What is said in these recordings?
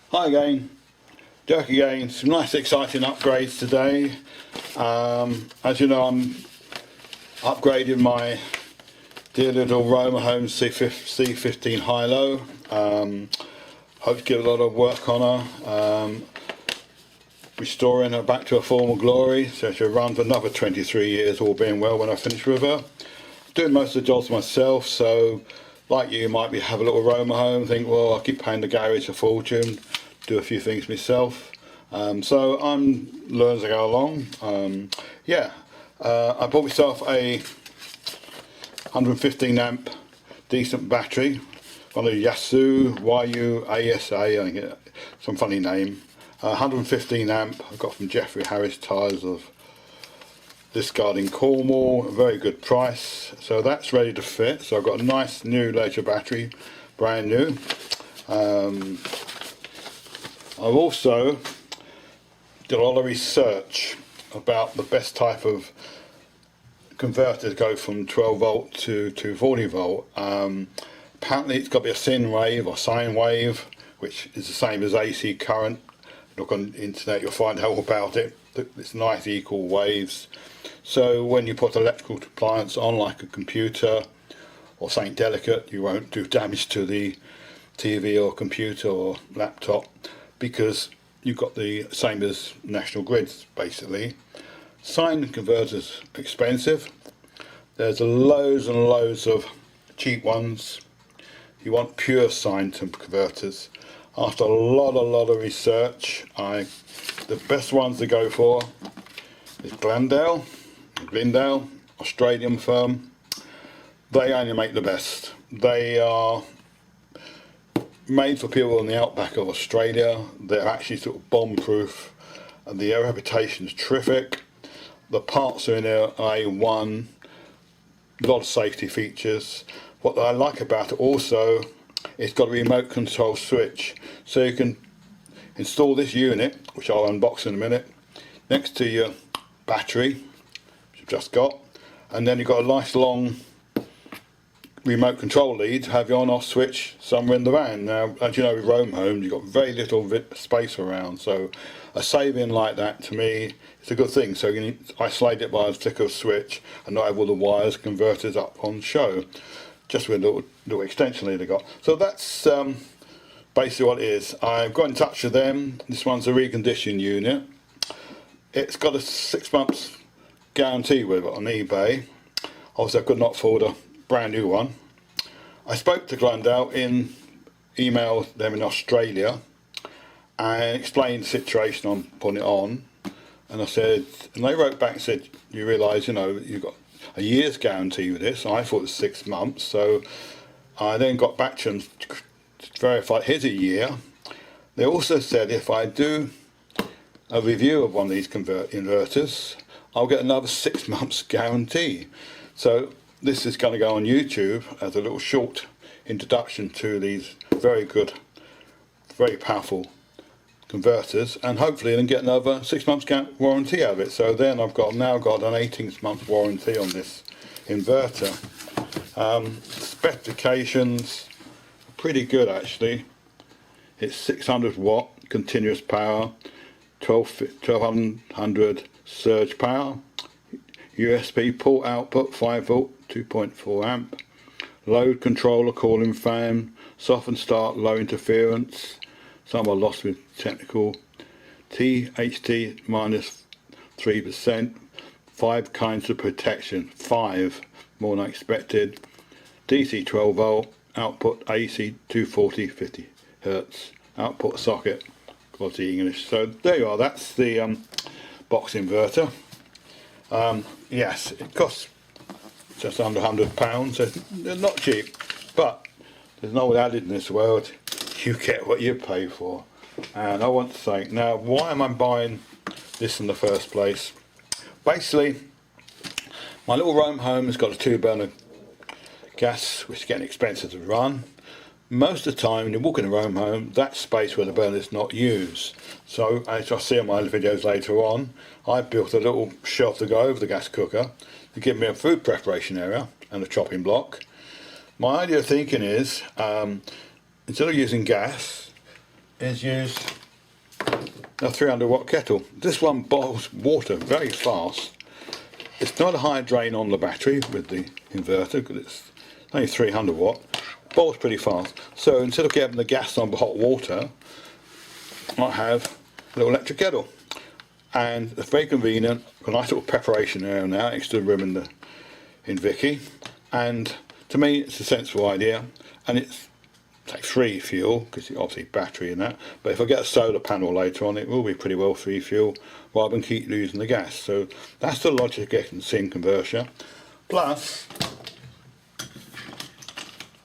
Hi again, Dirk again. Some nice exciting upgrades today. As you know, I'm upgrading my dear little Roma Home C15 high-low. Hope to get a lot of work on her, restoring her back to her former glory, so she'll run for another 23 years, all being well, when I finish with her. Doing most of the jobs myself, so like you might be have a little Roma home, think, well, I keep paying the garage a fortune, do a few things myself. So I'm learning as I go along. I bought myself a 115 amp decent battery, one of the Yaesu YU-ASA, I think some funny name. 115 amp, I got from Jeffrey Harris Tyres of Liskeard, Cornwall, a very good price. So that's ready to fit. So I've got a nice new Leisure battery, brand new. I've also did a lot of research about the best type of converter to go from 12 volt to 240 volt. Apparently it's got to be a sine wave or sine wave, which is the same as AC current. Look on the internet, you'll find out about it. It's nice equal waves. So when you put electrical appliance on, like a computer or something delicate, you won't do damage to the TV or computer or laptop, because you've got the same as National Grids basically. Sine converters expensive. There's loads and loads of cheap ones. You want pure sine converters. After a lot of research, the best ones to go for is Glendale, Australian firm. They only make the best. They are made for people in the outback of Australia. They're actually sort of bomb proof, and the reputation is terrific. The parts are in there A1, a lot of safety features. What I like about it also, it's got a remote control switch, so you can install this unit, which I'll unbox in a minute, next to your battery, which you've just got, and then you've got a nice long remote control lead to have your on-off switch somewhere in the van. Now, as you know, with Roma homes, you've got very little space around, so a saving like that, to me, is a good thing. So you can isolate it by a flick of a switch and not have all the wires converters up on show, just with a little extension lead I got. So that's basically what it is. I've got in touch with them. This one's a reconditioned unit. It's got a 6 months guarantee with it on eBay. Obviously I could not afford a brand new one. I spoke to Glendale in email them in Australia and explained the situation on putting it on, and I said, and they wrote back and said, you realise, you know, you've got a year's guarantee with this. I thought it was 6 months, so I then got back to them to verify here's a year. They also said if I do a review of one of these inverters, I'll get another 6 months guarantee. So this is going to go on YouTube as a little short introduction to these very good, very powerful converters, and hopefully then get another 6 months warranty out of it. So then I've now got an 18-month warranty on this inverter. Specifications are pretty good actually. It's 600 watt continuous power, 1200 surge power, USB port output 5 volt 2.4 amp, load controller, cooling fan, soft and start, low interference. Some are lost with technical. THT minus 3%. 5 kinds of protection. 5 more than expected. DC 12 volt. Output AC 240 50 Hertz. Output socket. Quality English. So there you are. That's the box inverter. Yes, it costs just under £100. So they're not cheap, but there's no added in this world. You get what you pay for. And I want to say, now, why am I buying this in the first place? Basically, my little Roma home has got a 2-burner gas, which is getting expensive to run. Most of the time when you walk in a Roma home, that's space where the burner is not used. So as you'll see in my videos later on, I built a little shelf to go over the gas cooker to give me a food preparation area and a chopping block. My idea of thinking is, instead of using gas, is use a 300 watt kettle. This one boils water very fast. It's not a high drain on the battery with the inverter because it's only 300 watt. Boils pretty fast. So instead of getting the gas on hot water, I have a little electric kettle. And it's very convenient. Got a nice little preparation area now next to the room in Vicky. And to me it's a sensible idea, and it's takes free fuel because it's obviously battery and that, but if I get a solar panel later on it will be pretty well free fuel rather than keep losing the gas. So that's the logic of getting SIN converter. Plus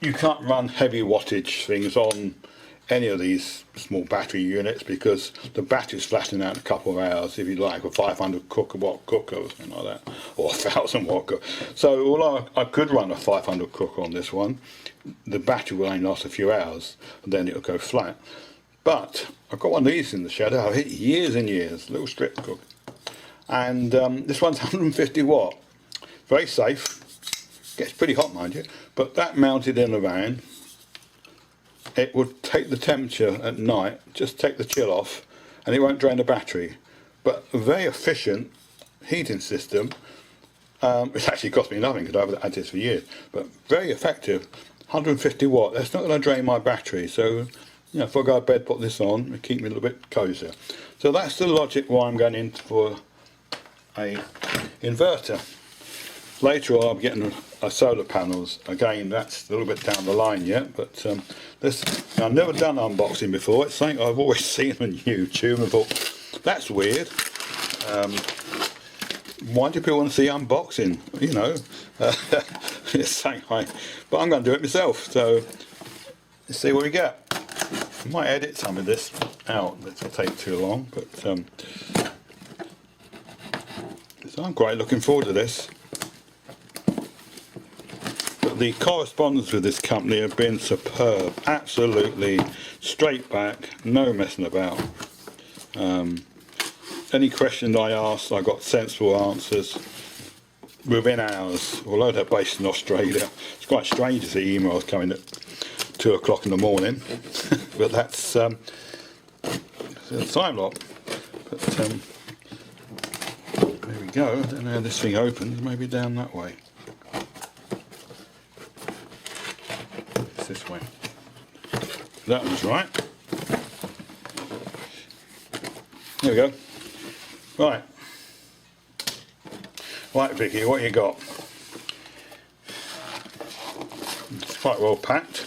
you can't run heavy wattage things on any of these small battery units because the battery's flattening out in a couple of hours if you like a 500 watt cooker or something like that, or a 1000 watt cooker. So although I could run a 500 cooker on this one, the battery will only last a few hours and then it'll go flat. But I've got one of these in the shed. I've hit years and years, little strip cooker, and this one's 150 watt, very safe, gets pretty hot mind you, but that mounted in the van, it would take the temperature at night, just take the chill off, and it won't drain the battery. But a very efficient heating system. It's actually cost me nothing because I've had this for years, but very effective. 150 watt, that's not going to drain my battery, so you know, if I go to bed put this on, it keep me a little bit cozier. So that's the logic why I'm going in for a inverter. Later on I'll be getting a solar panels. Again, that's a little bit down the line yet, but this, I've never done unboxing before. It's something I've always seen on YouTube and thought, that's weird. Why do people want to see unboxing? You know, it's something but I'm going to do it myself, so let's see what we get. I might edit some of this out, this will take too long, but so I'm quite looking forward to this. But the correspondence with this company have been superb, absolutely straight back, no messing about. Any question I asked, I got sensible answers within hours, although they're based in Australia. It's quite strange to see emails coming at 2 o'clock in the morning, but that's a time lock. But there we go. I don't know how this thing opens, maybe down that way. It's this way. That was right. There we go. Right. Right, Vicky, what you got? It's quite well packed.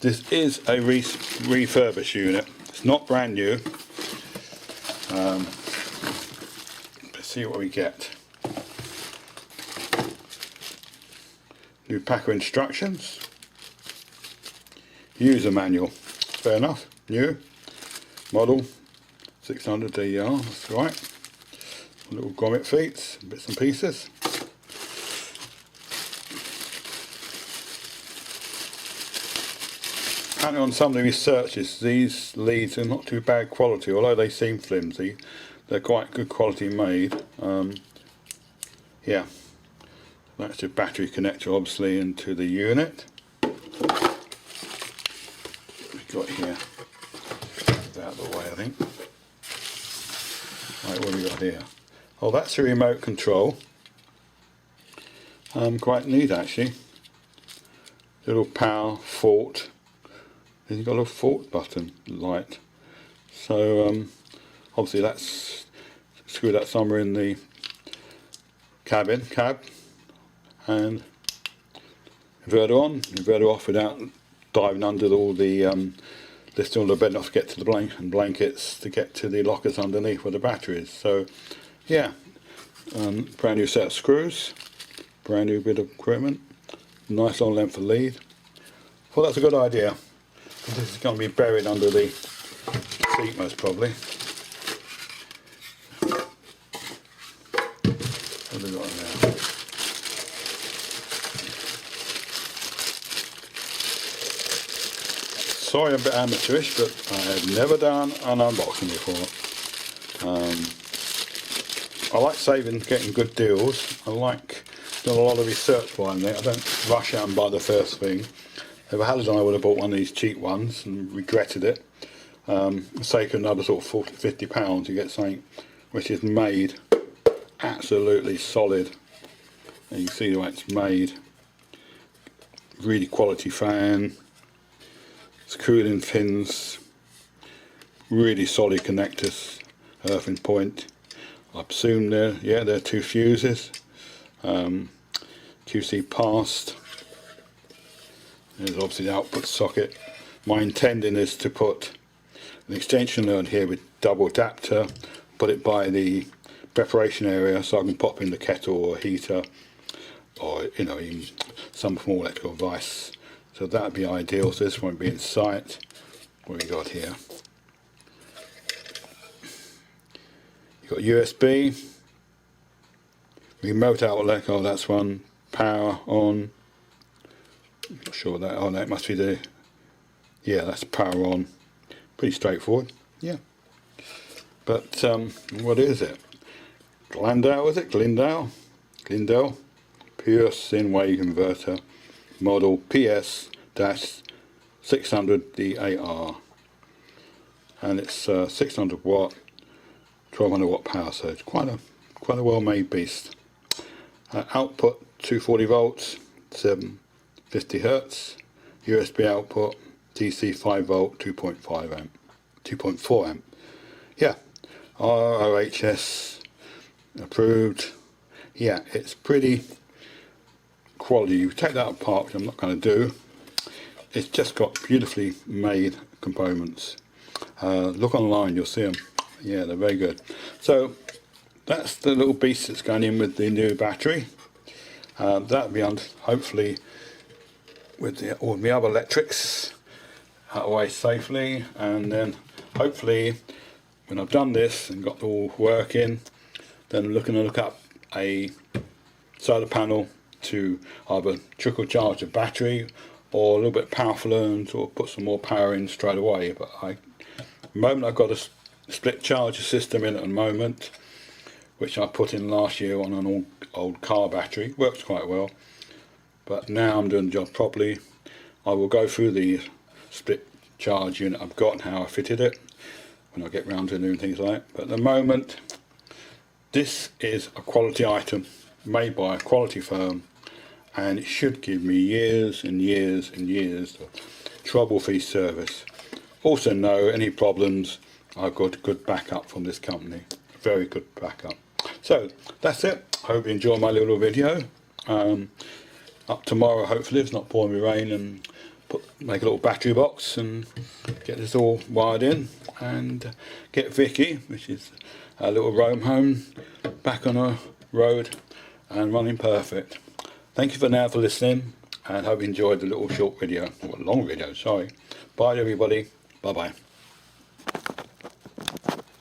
This is a refurbished unit. It's not brand new. Let's see what we get. New pack of instructions. User manual. Fair enough. New. Model 600 DER, that's right. Little grommet feet, bits and pieces. Apparently on some of the researches, these leads are not too bad quality, although they seem flimsy. They're quite good quality made. Yeah, that's your battery connector obviously into the unit. We've got here. Out of the way, I think. Right, what have we got here? Oh, that's a remote control. Quite neat actually. Little power fault. Then you've got a little fault button light. So obviously that's screw that somewhere in the cab, and inverter on, inverter off without diving under all the lifting all the bed off to get to the blankets to get to the lockers underneath where the battery is. So yeah, brand new set of screws, brand new bit of equipment, nice long length of lead. Well, that's a good idea. This is going to be buried under the seat most probably. What have we got there? Sorry, I'm a bit amateurish, but I have never done an unboxing before. I like getting good deals. I like doing a lot of research behind it. I don't rush out and buy the first thing. If I had, I would have bought one of these cheap ones and regretted it. Sake of another sort of 40–50 pounds, you get something which is made absolutely solid. And you can see the way it's made. Really quality fan. It's cooling pins. Really solid connectors. Earthing point. I presume they're 2 fuses. QC passed. There's obviously the output socket. My intending is to put an extension lead here with double adapter, put it by the preparation area so I can pop in the kettle or heater, or even some small electrical device. So that'd be ideal. So this won't be in sight. What we got here? You've got USB, remote outlet. Oh, that's one. Power on. Not sure what that. Oh, no, it must be the. Yeah, that's power on. Pretty straightforward. Yeah. But what is it? Glendale, is it? Glendale? Pure sine wave converter, model PS-600DAR, and it's 600 watt, 1200 watt power. So it's quite a well-made beast. Output 240 volts, 750 hertz. USB output DC 5 volt, 2.5 amp, 2.4 amp. Yeah, RoHS approved. Yeah, it's pretty quality. You take that apart, which I'm not going to do. It's just got beautifully made components. Look online, you'll see them. Yeah, they're very good. So that's the little beast that's going in with the new battery. That'll be on, hopefully, with all the other electrics away safely, and then hopefully when I've done this and got it all working, then I'm looking to look up a solar panel to either trickle charge the battery or a little bit powerful and sort of put some more power in straight away. But at the moment I've got a split charger system in at the moment, which I put in last year on an old car battery. Works quite well, but now I'm doing the job properly. I will go through the split charge unit I've got and how I fitted it when I get round to doing things like that. But at the moment, this is a quality item made by a quality firm, and it should give me years and years and years of trouble-free service. Also know any problems, I've got good backup from this company. Very good backup. So that's it. Hope you enjoy my little video. Up tomorrow, hopefully, if it's not pouring with rain, and make a little battery box and get this all wired in, and get Vicky, which is a little roam home, back on a road and running perfect. Thank you for now for listening, and hope you enjoyed the little short video, or long video, sorry. Bye everybody. Bye bye.